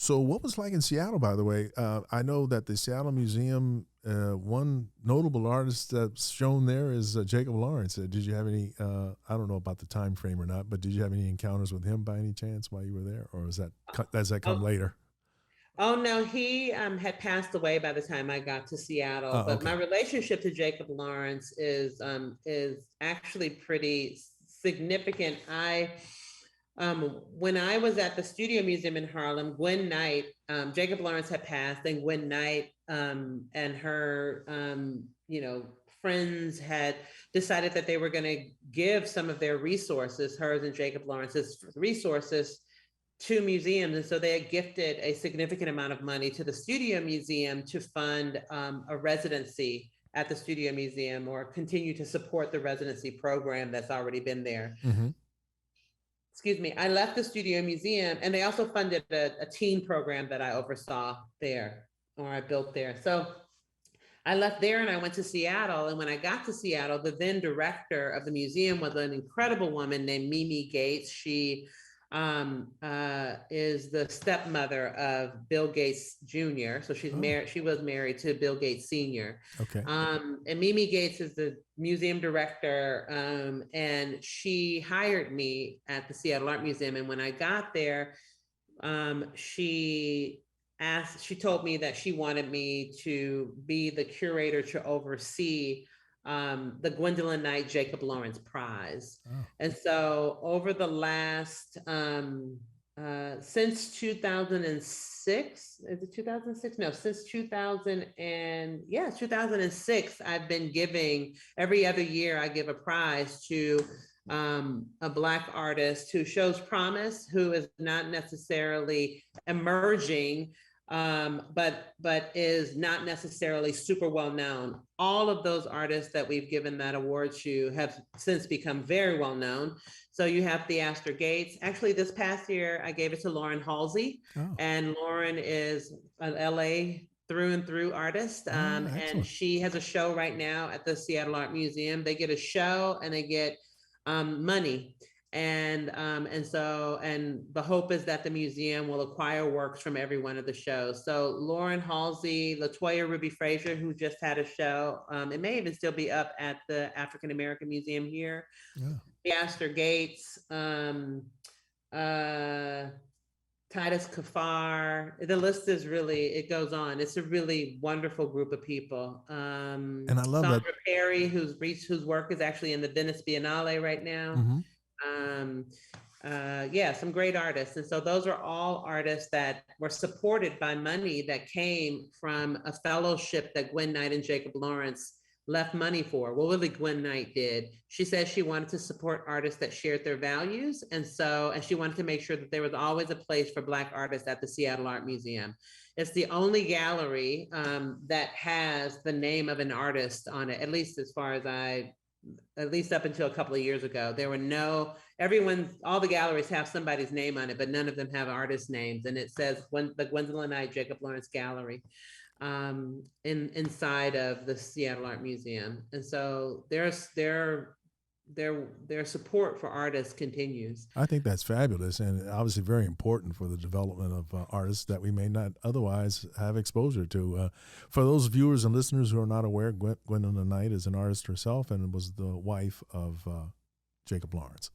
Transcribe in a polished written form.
So what was like in Seattle, by the way? I know that the Seattle Museum, one notable artist that's shown there is Jacob Lawrence. Did you have any, I don't know about the time frame or not, but did you have any encounters with him by any chance while you were there? Or does that come Oh, later? oh no, he had passed away by the time I got to Seattle. Oh, But my okay. relationship to Jacob Lawrence is actually pretty significant. I When I was at the Studio Museum in Harlem, Gwen Knight, Jacob Lawrence had passed, and Gwen Knight and her friends had decided that they were going to give some of their resources, hers and Jacob Lawrence's resources, to museums. And so they had gifted a significant amount of money to the Studio Museum to fund a residency at the Studio Museum, or continue to support the residency program that's already been there. Mm-hmm. Excuse me. I left the Studio Museum, and they also funded a teen program that I oversaw there, or I built there. So I left there and I went to Seattle. And when I got to Seattle, the then director of the museum was an incredible woman named Mimi Gates. She is the stepmother of Bill Gates Jr. So she's Oh, married. She was married to Bill Gates Sr. okay. And Mimi Gates is the museum director, and she hired me at the Seattle Art Museum. And when I got there, she told me that she wanted me to be the curator to oversee the Gwendolyn Knight Jacob Lawrence Prize. Oh, And so over the last, since 2006, is it 2006? No, since 2000 and yeah, 2006, I've been giving, every other year I give a prize to a Black artist who shows promise, who is not necessarily emerging, but is not necessarily super well known. All of those artists that we've given that award to have since become very well known. So you have Theaster Gates. Actually, this past year, I gave it to Lauren Halsey, oh, and Lauren is an LA through and through artist. oh, And excellent. she has a show right now at the Seattle Art Museum. They get a show and they get money. And the hope is that the museum will acquire works from every one of the shows. So Lauren Halsey, Latoya Ruby Frazier, who just had a show, it may even still be up at the African American Museum here. Yeah. Astor Gates, uh, Titus Kafar. The list is really, it goes on. It's a really wonderful group of people. And I love that. Sandra Perry, whose work is actually in the Venice Biennale right now. Mm-hmm. Um, yeah, some great artists. And so those are all artists that were supported by money that came from a fellowship that Gwen Knight and Jacob Lawrence left money for. Well, really, Gwen Knight did. She said she wanted to support artists that shared their values. And she wanted to make sure that there was always a place for Black artists at the Seattle Art Museum. It's the only gallery that has the name of an artist on it, at least up until a couple of years ago. There were all the galleries have somebody's name on it, but none of them have artist names. And it says the Gwendolyn Knight Jacob Lawrence Gallery inside of the Seattle Art Museum. And so their support for artists continues. I think that's fabulous and obviously very important for the development of artists that we may not otherwise have exposure to. For those viewers and listeners who are not aware, Gwendolyn Knight is an artist herself and was the wife of Jacob Lawrence.